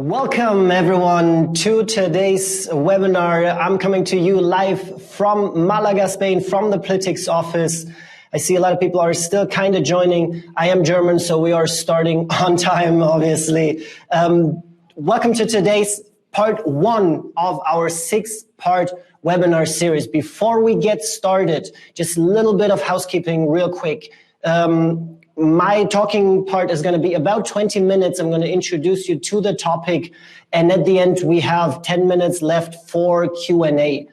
Welcome everyone to today's webinar. I'm coming to you live from Malaga, Spain, from the Plytix office. I see a lot of people are still kind of joining. I am German, so we are starting on time, obviously. Welcome to today's part one of our 6-part webinar series. Before we get started, just a little bit of housekeeping real quick. My talking part is going to be about 20 minutes. I'm going to introduce you to the topic. And at the end, we have 10 minutes left for Q&A.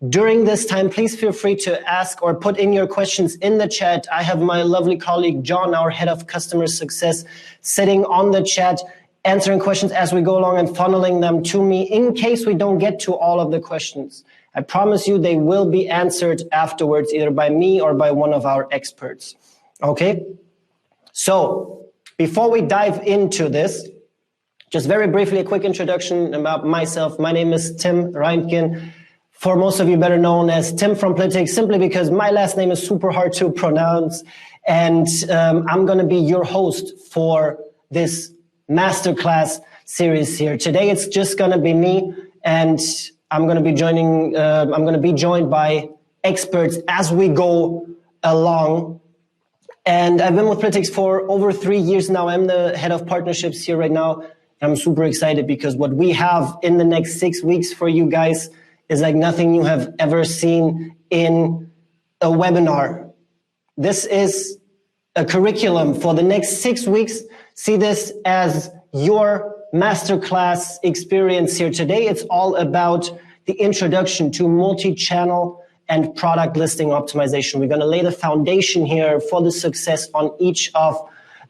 During this time, please feel free to ask or put in your questions in the chat. I have my lovely colleague, John, our head of customer success, sitting on the chat, answering questions as we go along and funneling them to me in case we don't get to all of the questions. I promise you they will be answered afterwards, either by me or by one of our experts. Okay? So, before we dive into this, just very briefly, a quick introduction about myself. My name is Tim Reintgen. For most of you, better known as Tim from Plytix, simply because my last name is super hard to pronounce. And I'm going to be your host for this masterclass series here. Today, it's just going to be me, and I'm going to be joined by experts as we go along. And I've been with Plytix for over 3 years now. I'm the head of partnerships here right now. I'm super excited because what we have in the next 6 weeks for you guys is like nothing you have ever seen in a webinar. This is a curriculum for the next 6 weeks. See this as your masterclass experience here. Today, it's all about the introduction to multi-channel and product listing optimization. We're going to lay the foundation here for the success on each of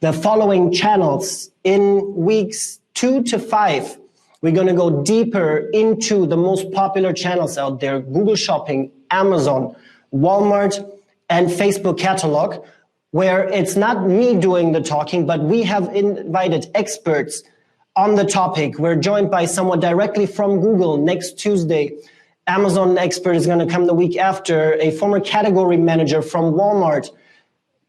the following channels. In weeks 2 to 5, we're going to go deeper into the most popular channels out there: Google Shopping, Amazon, Walmart, and Facebook Catalog, where it's not me doing the talking, but we have invited experts on the topic. We're joined by someone directly from Google next Tuesday. Amazon expert is going to come the week after, a former category manager from Walmart.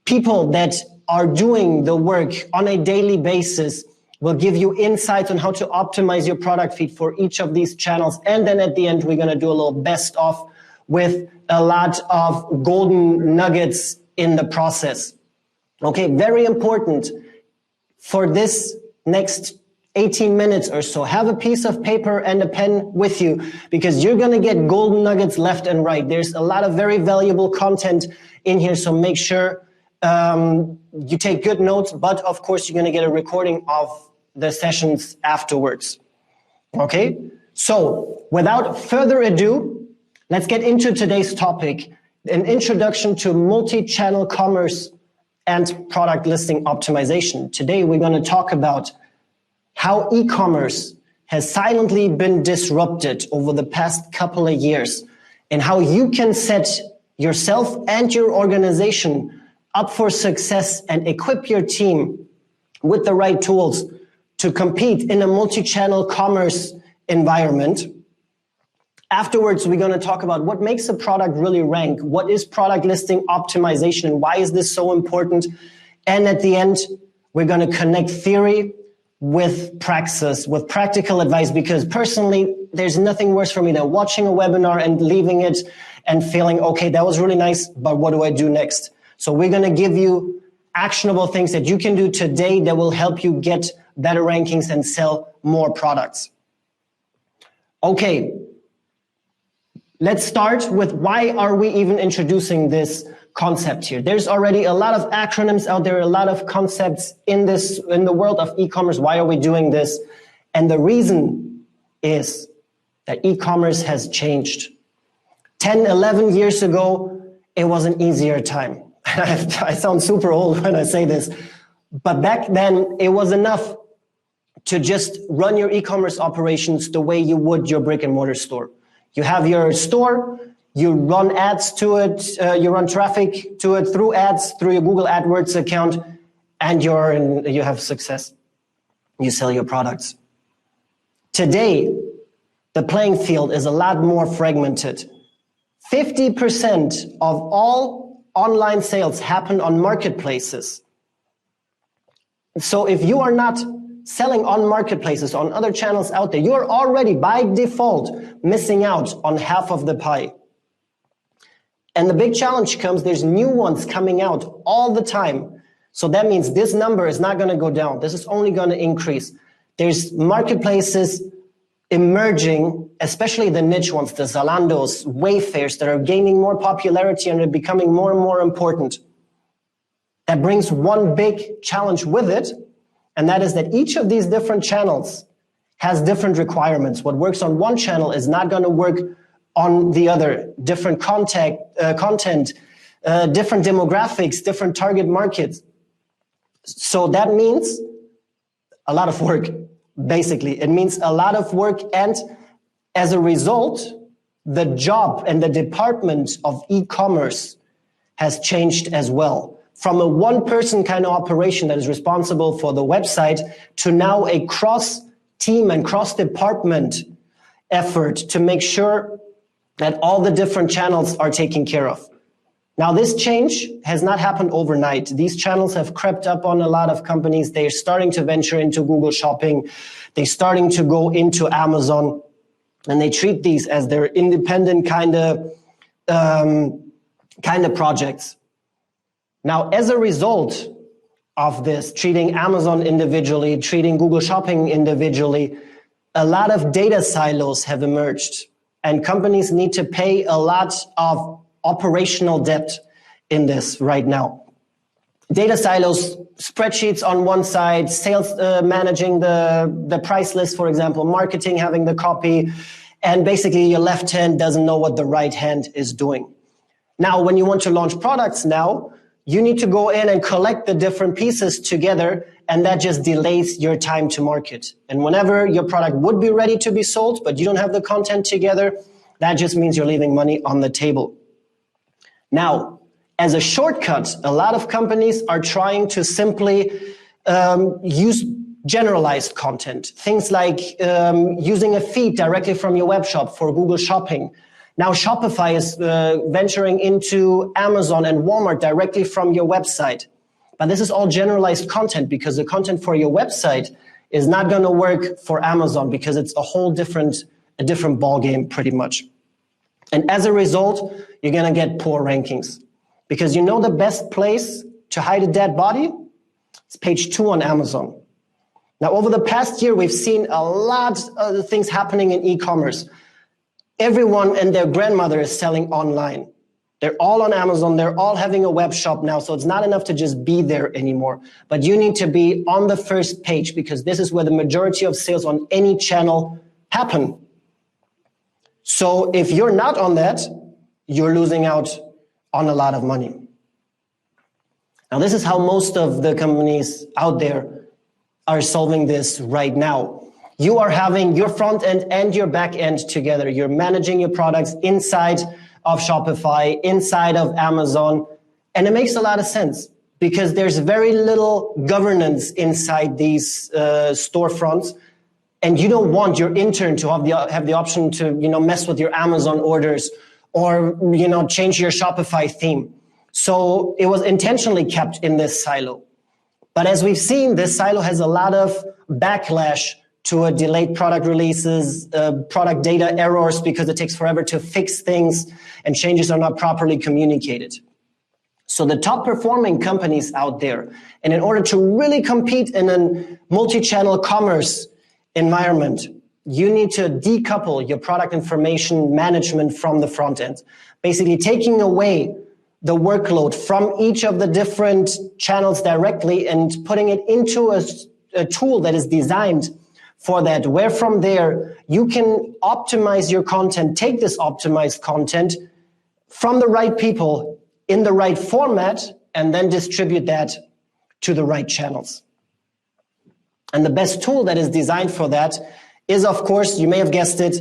People that are doing the work on a daily basis will give you insights on how to optimize your product feed for each of these channels. And then at the end, we're going to do a little best of with a lot of golden nuggets in the process. Okay, very important for this next 18 minutes or so. Have a piece of paper and a pen with you because you're going to get golden nuggets left and right. There's a lot of very valuable content in here, so make sure you take good notes, but of course you're going to get a recording of the sessions afterwards. Okay, so without further ado, let's get into today's topic, an introduction to multi-channel commerce and product listing optimization. Today we're going to talk about how e-commerce has silently been disrupted over the past couple of years, and how you can set yourself and your organization up for success and equip your team with the right tools to compete in a multi-channel commerce environment. Afterwards, we're going to talk about what makes a product really rank, what is product listing optimization, and why is this so important? And at the end, we're going to connect theory with praxis, with practical advice, because personally, there's nothing worse for me than watching a webinar and leaving it and feeling, okay, that was really nice, but what do I do next? So we're going to give you actionable things that you can do today that will help you get better rankings and sell more products. Okay, let's start with why are we even introducing this concept here. There's already a lot of acronyms out there, a lot of concepts in the world of e-commerce. Why are we doing this? And the reason is that e-commerce has changed. 10, 11 years ago, it was an easier time. I sound super old when I say this, but back then it was enough to just run your e-commerce operations the way you would your brick and mortar store. You have your store, you run ads to it, you run traffic to it through ads, through your Google AdWords account, and you have success. You sell your products. Today, the playing field is a lot more fragmented. 50% of all online sales happen on marketplaces. So if you are not selling on marketplaces, on other channels out there, you're already by default missing out on half of the pie. And the big challenge comes, there's new ones coming out all the time. So that means this number is not going to go down. This is only going to increase. There's marketplaces emerging, especially the niche ones, the Zalandos, Wayfairs, that are gaining more popularity and are becoming more and more important. That brings one big challenge with it, and that is that each of these different channels has different requirements. What works on one channel is not going to work on the other. Different content, different demographics, different target markets. So that means a lot of work, basically. It means a lot of work, and as a result, the job and the department of e-commerce has changed as well. From a one-person kind of operation that is responsible for the website to now a cross-team and cross-department effort to make sure that all the different channels are taken care of. Now, this change has not happened overnight. These channels have crept up on a lot of companies. They're starting to venture into Google Shopping. They're starting to go into Amazon, and they treat these as their independent kind of projects. Now, as a result of this, treating Amazon individually, treating Google Shopping individually, a lot of data silos have emerged, and companies need to pay a lot of operational debt in this right now. Data silos, spreadsheets on one side, sales managing the price list, for example, marketing having the copy, and basically your left hand doesn't know what the right hand is doing. Now, when you want to launch products now, you need to go in and collect the different pieces together, and that just delays your time to market. And whenever your product would be ready to be sold, but you don't have the content together, that just means you're leaving money on the table. Now, as a shortcut, a lot of companies are trying to simply use generalized content. Things like using a feed directly from your web shop for Google Shopping. Now Shopify is venturing into Amazon and Walmart directly from your website. But this is all generalized content, because the content for your website is not going to work for Amazon, because it's a whole different ballgame pretty much. And as a result, you're going to get poor rankings, because you know the best place to hide a dead body? It's page 2 on Amazon. Now, over the past year, we've seen a lot of things happening in e-commerce. Everyone and their grandmother is selling online. They're all on Amazon. They're all having a web shop now. So it's not enough to just be there anymore. But you need to be on the first page, because this is where the majority of sales on any channel happen. So if you're not on that, you're losing out on a lot of money. Now, this is how most of the companies out there are solving this right now. You are having your front end and your back end together. You're managing your products inside of Shopify, inside of Amazon. And it makes a lot of sense, because there's very little governance inside these storefronts. And you don't want your intern to have the option to, mess with your Amazon orders or, change your Shopify theme. So it was intentionally kept in this silo. But as we've seen, this silo has a lot of backlash to a delayed product releases, product data errors, because it takes forever to fix things and changes are not properly communicated. So the top performing companies out there, and in order to really compete in a multi-channel commerce environment, you need to decouple your product information management from the front end, basically taking away the workload from each of the different channels directly and putting it into a tool that is designed for that, where from there you can optimize your content, take this optimized content from the right people in the right format, and then distribute that to the right channels. And the best tool that is designed for that is, of course, you may have guessed it,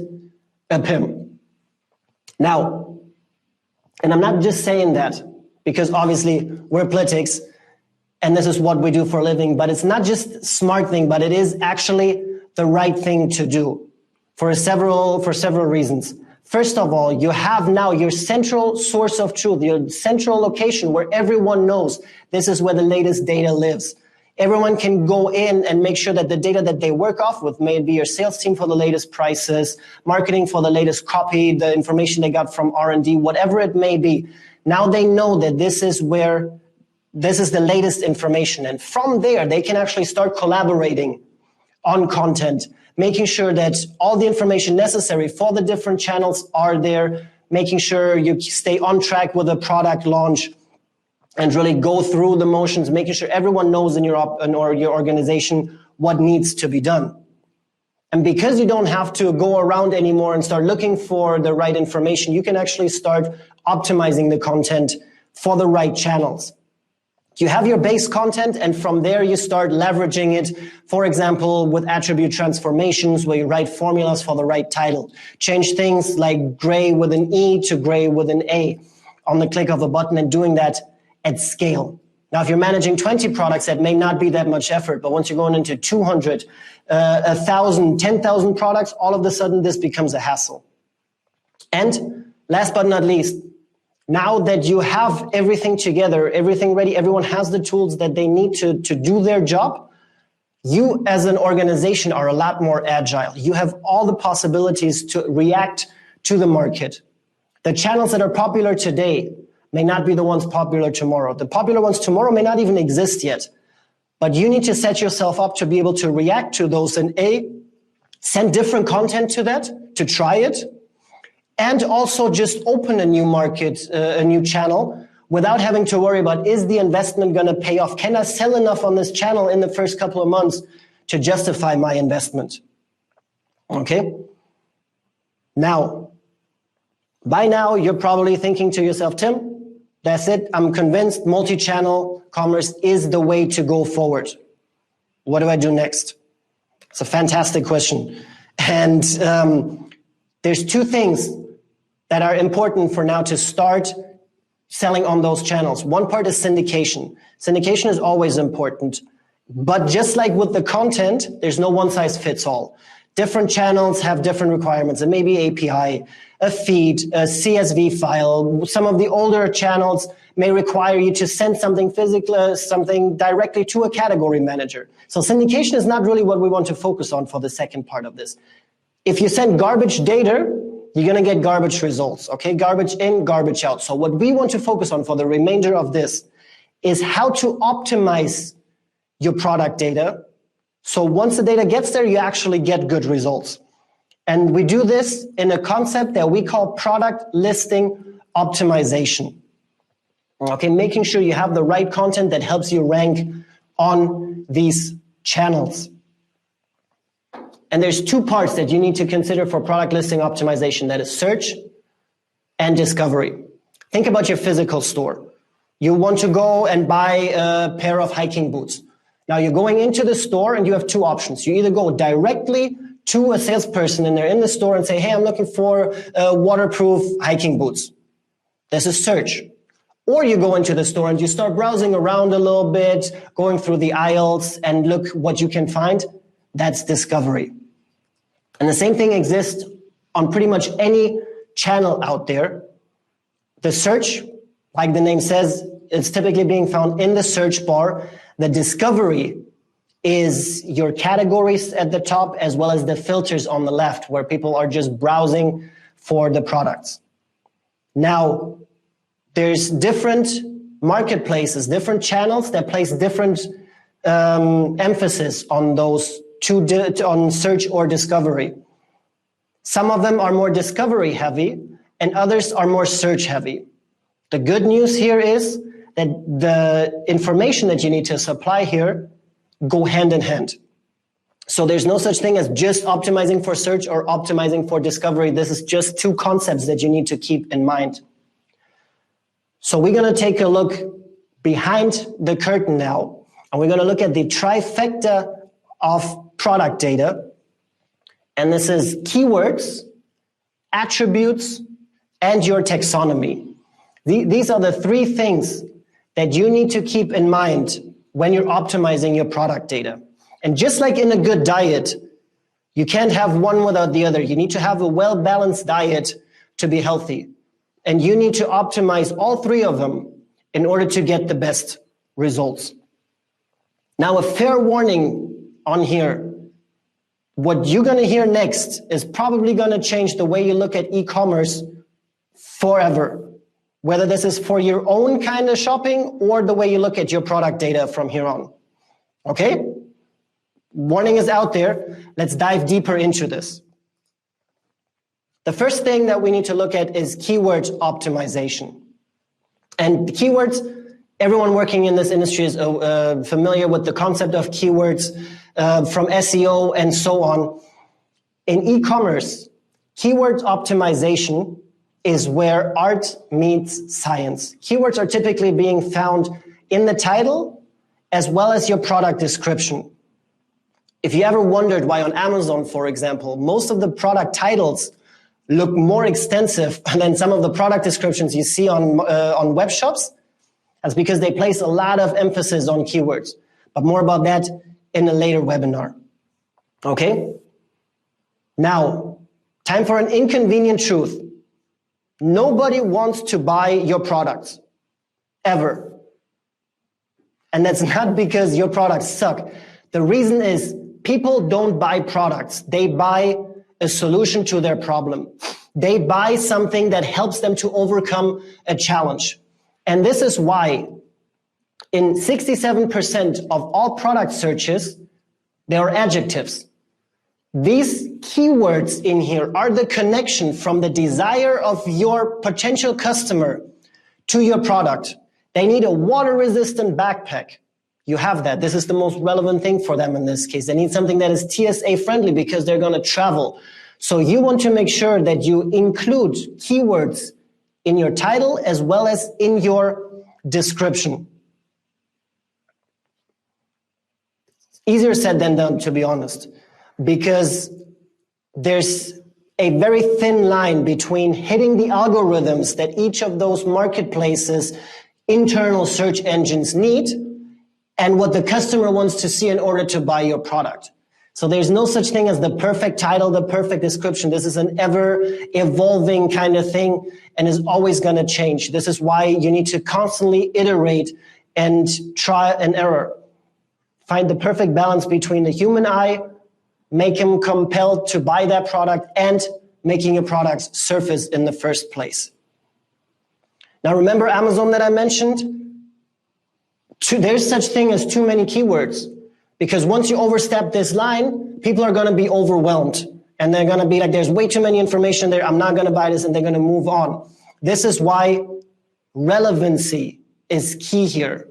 a PIM. Now, and I'm not just saying that because obviously we're Plytix and this is what we do for a living, but it's not just a smart thing, but it is actually the right thing to do for several reasons. First of all, you have now your central source of truth, your central location where everyone knows this is where the latest data lives. Everyone can go in and make sure that the data that they work off with, maybe your sales team for the latest prices, marketing for the latest copy, the information they got from R&D, whatever it may be. Now they know that this is the latest information. And from there, they can actually start collaborating on content, making sure that all the information necessary for the different channels are there, making sure you stay on track with the product launch, and really go through the motions, making sure everyone knows in your organization what needs to be done. And because you don't have to go around anymore and start looking for the right information, you can actually start optimizing the content for the right channels. You have your base content, and from there you start leveraging it, for example, with attribute transformations where you write formulas for the right title. Change things like gray with an E to gray with an A on the click of a button, and doing that at scale. Now, if you're managing 20 products, that may not be that much effort, but once you're going into 200, 1,000, 10,000 products, all of a sudden this becomes a hassle. And last but not least, now that you have everything together, everything ready, everyone has the tools that they need to do their job, you as an organization are a lot more agile. You have all the possibilities to react to the market. The channels that are popular today may not be the ones popular tomorrow. The popular ones tomorrow may not even exist yet. But you need to set yourself up to be able to react to those and send different content to that, to try it, and also just open a new market, a new channel, without having to worry about, is the investment going to pay off? Can I sell enough on this channel in the first couple of months to justify my investment? Okay? Now, by now, you're probably thinking to yourself, Tim, that's it. I'm convinced multi-channel commerce is the way to go forward. What do I do next? It's a fantastic question. And there's two things that are important for now to start selling on those channels. One part is syndication. Syndication is always important. But just like with the content, there's no one size fits all. Different channels have different requirements. It may be API, a feed, a CSV file. Some of the older channels may require you to send something physical, something directly to a category manager. So syndication is not really what we want to focus on for the second part of this. If you send garbage data, you're going to get garbage results, okay? Garbage in, garbage out. So what we want to focus on for the remainder of this is how to optimize your product data. So once the data gets there, you actually get good results. And we do this in a concept that we call product listing optimization. Okay, making sure you have the right content that helps you rank on these channels. And there's two parts that you need to consider for product listing optimization. That is search and discovery. Think about your physical store. You want to go and buy a pair of hiking boots. Now you're going into the store and you have two options. You either go directly to a salesperson and they're in the store and say, hey, I'm looking for waterproof hiking boots. This is search. Or you go into the store and you start browsing around a little bit, going through the aisles and look what you can find. That's discovery. And the same thing exists on pretty much any channel out there. The search, like the name says, it's typically being found in the search bar. The discovery is your categories at the top as well as the filters on the left where people are just browsing for the products. Now, there's different marketplaces, different channels that place different emphasis on those on search or discovery. Some of them are more discovery heavy and others are more search heavy. The good news here is that the information that you need to supply here go hand in hand. So there's no such thing as just optimizing for search or optimizing for discovery. This is just two concepts that you need to keep in mind. So we're going to take a look behind the curtain now, and we're going to look at the trifecta of product data. And this is keywords, attributes, and your taxonomy. These are the three things that you need to keep in mind when you're optimizing your product data. And just like in a good diet, you can't have one without the other. You need to have a well-balanced diet to be healthy. And you need to optimize all three of them in order to get the best results. Now, a fair warning on here. What you're going to hear next is probably going to change the way you look at e-commerce forever. Whether this is for your own kind of shopping or the way you look at your product data from here on. Okay? Warning is out there. Let's dive deeper into this. The first thing that we need to look at is keyword optimization. And keywords, everyone working in this industry is familiar with the concept of keywords from SEO and so on. In e-commerce, keyword optimization is where art meets science. Keywords are typically being found in the title as well as your product description. If you ever wondered why on Amazon, for example, most of the product titles look more extensive than some of the product descriptions you see on web shops, that's because they place a lot of emphasis on keywords. But more about that in a later webinar. Okay? Now, time for an inconvenient truth. Nobody wants to buy your products, ever. And that's not because your products suck. The reason is people don't buy products. They buy a solution to their problem. They buy something that helps them to overcome a challenge. And this is why in 67% of all product searches, there are adjectives. These keywords in here are the connection from the desire of your potential customer to your product. They need a water-resistant backpack. You have that. This is the most relevant thing for them in this case. They need something that is TSA friendly because they're going to travel. So you want to make sure that you include keywords in your title as well as in your description. Easier said than done, to be honest, because there's a very thin line between hitting the algorithms that each of those marketplaces, internal search engines need, and what the customer wants to see in order to buy your product. So there's no such thing as the perfect title, the perfect description. This is an ever evolving kind of thing and is always going to change. This is why you need to constantly iterate and try and error. Find the perfect balance between the human eye, make him compelled to buy that product, and making your product surface in the first place. Now remember Amazon that I mentioned? There's such thing as too many keywords, because once you overstep this line, people are going to be overwhelmed and they're going to be like, there's way too many information there, I'm not going to buy this, and they're going to move on. This is why relevancy is key here.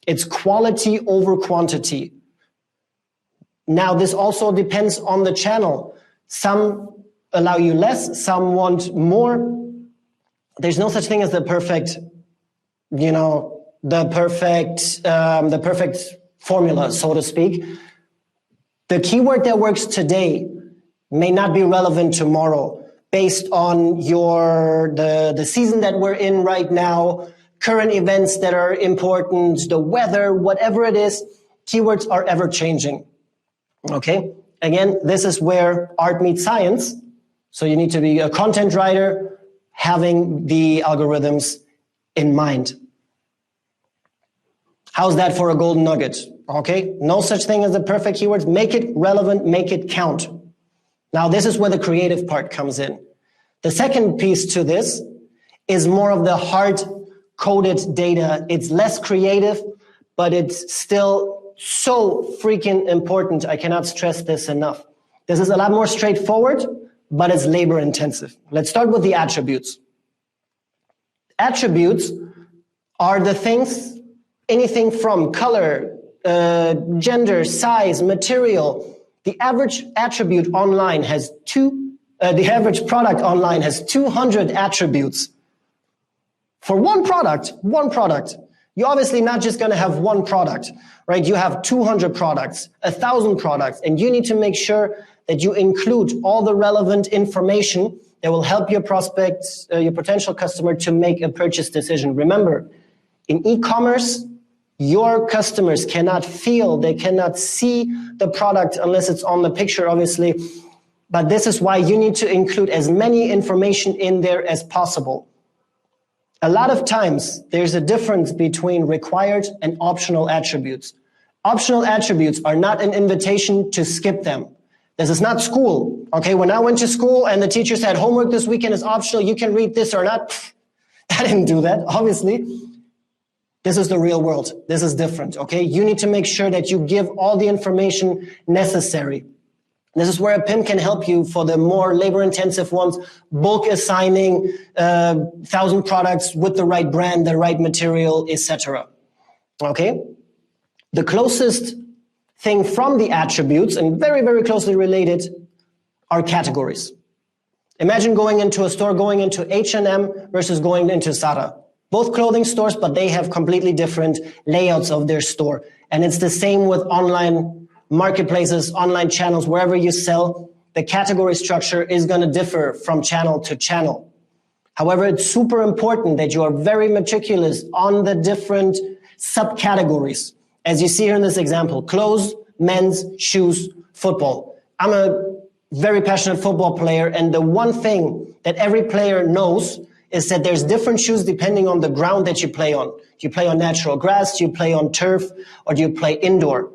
It's quality over quantity. Now this also depends on the channel. Some allow you less, some want more. There's no such thing as the perfect, the perfect formula, so to speak. The keyword that works today may not be relevant tomorrow based on the season that we're in right now, current events that are important, the weather, whatever it is, keywords are ever changing. Okay? Again, this is where art meets science. So you need to be a content writer having the algorithms in mind. How's that for a golden nugget? Okay, no such thing as the perfect keywords. Make it relevant, make it count. Now this is where the creative part comes in. The second piece to this is more of the hard-coded data. It's less creative, but it's still so freaking important. I cannot stress this enough. This is a lot more straightforward, but it's labor intensive. Let's start with the attributes. Attributes are the things, anything from color, gender, size, material. The average attribute online has the average product online has 200 attributes. For one product, you're obviously not just going to have one product, right? You have 200 products, 1,000 products, and you need to make sure that you include all the relevant information that will help your prospects, your potential customer to make a purchase decision. Remember, in e-commerce, your customers cannot feel, they cannot see the product unless it's on the picture, obviously. But this is why you need to include as many information in there as possible. A lot of times, there's a difference between required and optional attributes. Optional attributes are not an invitation to skip them. This is not school. Okay, when I went to school and the teacher said homework this weekend is optional, you can read this or not. I didn't do that, obviously. This is the real world. This is different, okay? You need to make sure that you give all the information necessary. This is where a PIM can help you for the more labor-intensive ones, bulk assigning 1,000 products with the right brand, the right material, etc. Okay? The closest thing from the attributes, and very, very closely related, are categories. Imagine going into a store, going into H&M versus going into Zara. Both clothing stores, but they have completely different layouts of their store. And it's the same with online marketplaces, online channels, wherever you sell, the category structure is going to differ from channel to channel. However, it's super important that you are very meticulous on the different subcategories. As you see here in this example, clothes, men's, shoes, football. I'm a very passionate football player, and the one thing that every player knows is that there's different shoes depending on the ground that you play on. Do you play on natural grass? Do you play on turf? Or do you play indoor?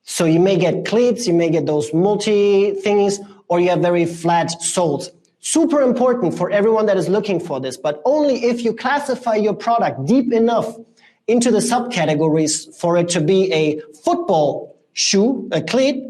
So you may get cleats, you may get those multi-thingies, or you have very flat soles. Super important for everyone that is looking for this, but only if you classify your product deep enough into the subcategories for it to be a football shoe, a cleat,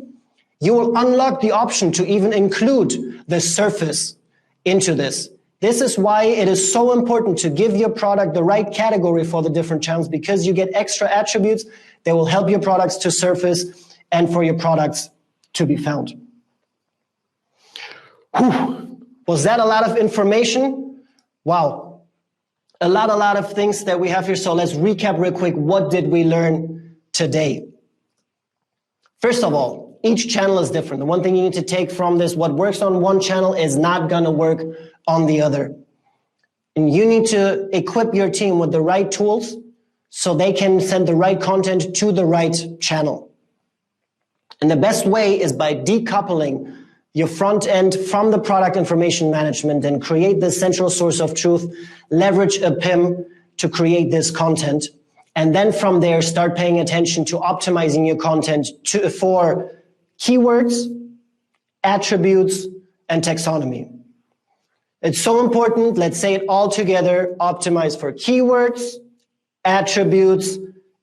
you will unlock the option to even include the surface into this. This is why it is so important to give your product the right category for the different channels, because you get extra attributes that will help your products to surface and for your products to be found. Whew. Was that a lot of information? Wow. A lot of things that we have here. So let's recap real quick. What did we learn today? First of all, each channel is different. The one thing you need to take from this, what works on one channel is not going to work on the other. And you need to equip your team with the right tools so they can send the right content to the right channel. And the best way is by decoupling your front end from the product information management and create this central source of truth, leverage a PIM to create this content. And then from there, start paying attention to optimizing your content for keywords, attributes, and taxonomy. It's so important. Let's say it all together. Optimize for keywords, attributes,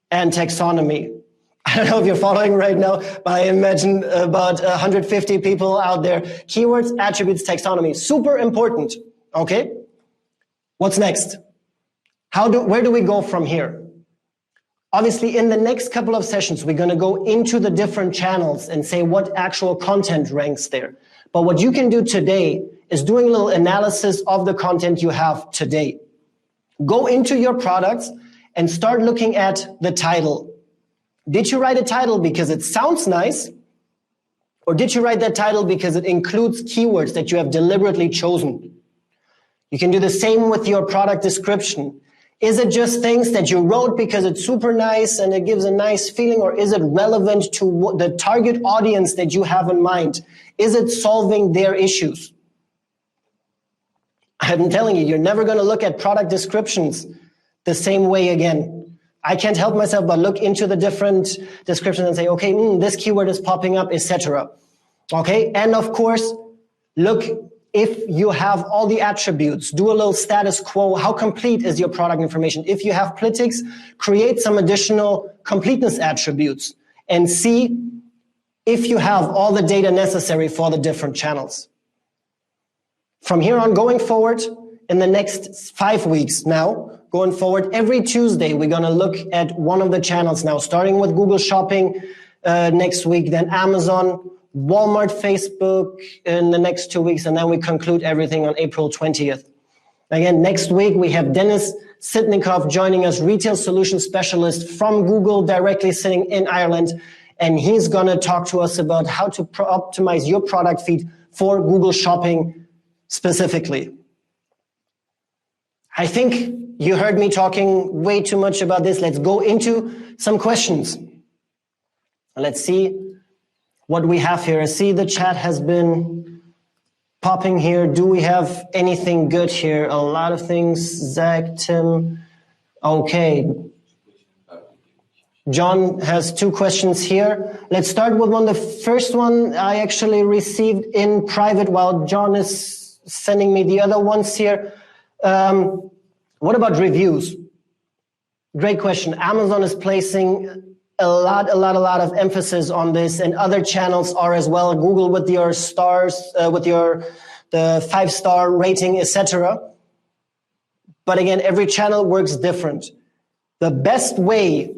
and taxonomy. I don't know if you're following right now, but I imagine about 150 people out there. Keywords, attributes, taxonomy. Super important. Okay? What's next? Where do we go from here? Obviously, in the next couple of sessions, we're going to go into the different channels and say what actual content ranks there. But what you can do today is doing a little analysis of the content you have today. Go into your products and start looking at the title. Did you write a title because it sounds nice? Or did you write that title because it includes keywords that you have deliberately chosen? You can do the same with your product description. Is it just things that you wrote because it's super nice and it gives a nice feeling, or is it relevant to the target audience that you have in mind? Is it solving their issues? I'm telling you, you're never going to look at product descriptions the same way again. I can't help myself but look into the different descriptions and say, okay, this keyword is popping up, etc. Okay, and of course, look if you have all the attributes, do a little status quo. How complete is your product information? If you have Plytix, create some additional completeness attributes and see if you have all the data necessary for the different channels. From here on going forward, in the next 5 weeks now, going forward, every Tuesday, we're going to look at one of the channels now, starting with Google Shopping next week, then Amazon, Walmart, Facebook in the next 2 weeks, and then we conclude everything on April 20th. Again, next week, we have Dennis Sitnikov joining us, retail solution specialist from Google, directly sitting in Ireland, and he's going to talk to us about how to optimize your product feed for Google Shopping specifically. I think you heard me talking way too much about this. Let's go into some questions. Let's see what we have here. I see the chat has been popping here. Do we have anything good here? A lot of things. Zach, Tim. Okay. John has two questions here. Let's start with one. The first one I actually received in private while John is sending me the other ones here. What about reviews? Great question. Amazon is placing a lot of emphasis on this, and other channels are as well. Google with your stars, the 5-star rating, etc. But again, every channel works different. The best way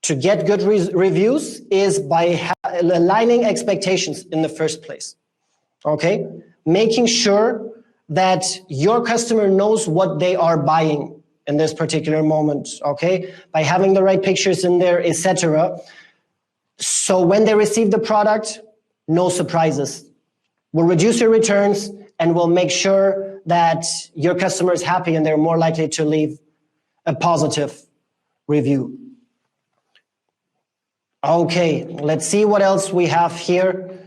to get good reviews is by aligning expectations in the first place. Okay? Making sure that your customer knows what they are buying in this particular moment, okay? By having the right pictures in there, etc. So when they receive the product, no surprises. We'll reduce your returns and we'll make sure that your customer is happy and they're more likely to leave a positive review. Okay, let's see what else we have here.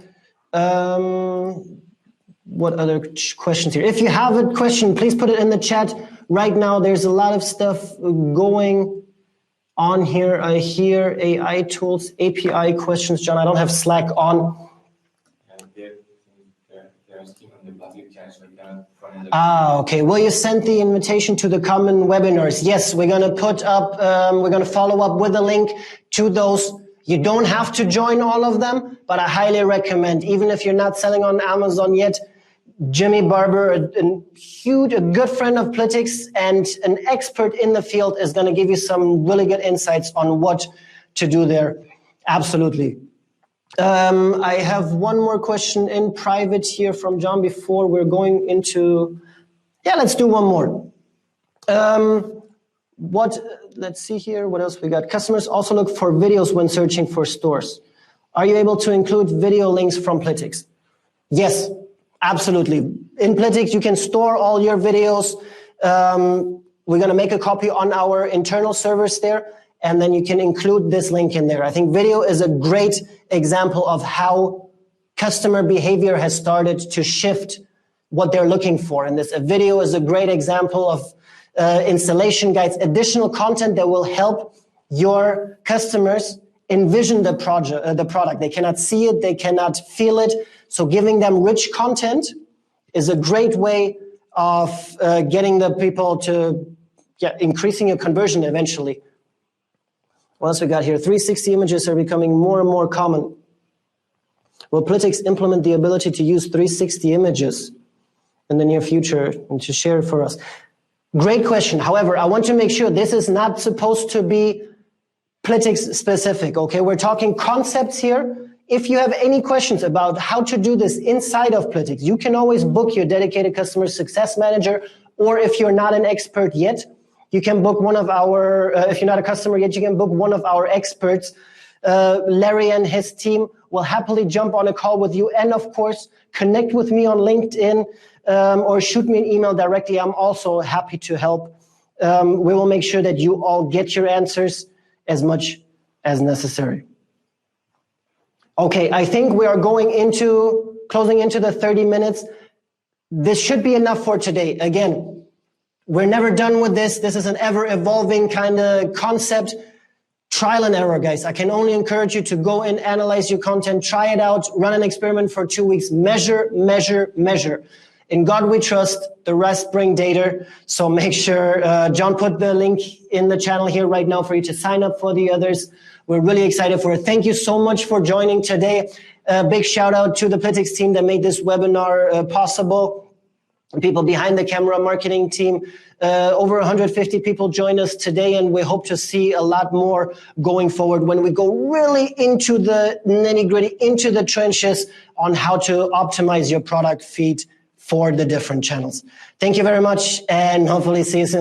What other questions here? If you have a question, please put it in the chat. Right now, there's a lot of stuff going on here. I hear AI tools, API questions. John, I don't have Slack on. Okay. Will you send the invitation to the common webinars? Yes, we're going to put up, we're going to follow up with a link to those. You don't have to join all of them, but I highly recommend, even if you're not selling on Amazon yet, Jimmy Barber, a good friend of Plytix and an expert in the field, is going to give you some really good insights on what to do there. Absolutely. I have one more question in private here from John before we're going into... Yeah, let's do one more. Let's see here, what else we got. Customers also look for videos when searching for stores. Are you able to include video links from Plytix? Yes. Absolutely. In Plytix, you can store all your videos. We're going to make a copy on our internal servers there, and then you can include this link in there. I think video is a great example of how customer behavior has started to shift what they're looking for. And a video is a great example of installation guides, additional content that will help your customers envision the product. They cannot see it, they cannot feel it. So giving them rich content is a great way of getting the people to, increasing your conversion eventually. What else we got here? 360 images are becoming more and more common. Will Plytix implement the ability to use 360 images in the near future and to share it for us? Great question. However, I want to make sure this is not supposed to be Plytix specific, okay? We're talking concepts here. If you have any questions about how to do this inside of Plytix, you can always book your dedicated customer success manager, or if you're not an expert yet, you can book one of our, if you're not a customer yet, you can book one of our experts. Larry and his team will happily jump on a call with you, and of course, connect with me on LinkedIn or shoot me an email directly. I'm also happy to help. We will make sure that you all get your answers as much as necessary. Okay, I think we are closing into the 30 minutes. This should be enough for today. Again, we're never done with this. This is an ever-evolving kind of concept. Trial and error, guys. I can only encourage you to go and analyze your content, try it out, run an experiment for 2 weeks, measure, measure, measure. In God we trust, the rest bring data. So make sure, John put the link in the channel here right now for you to sign up for the others. We're really excited for it. Thank you so much for joining today. Big shout out to the Plytix team that made this webinar possible. People behind the camera, marketing team. Over 150 people joined us today, and we hope to see a lot more going forward when we go really into the nitty-gritty, into the trenches on how to optimize your product feed for the different channels. Thank you very much, and hopefully see you soon.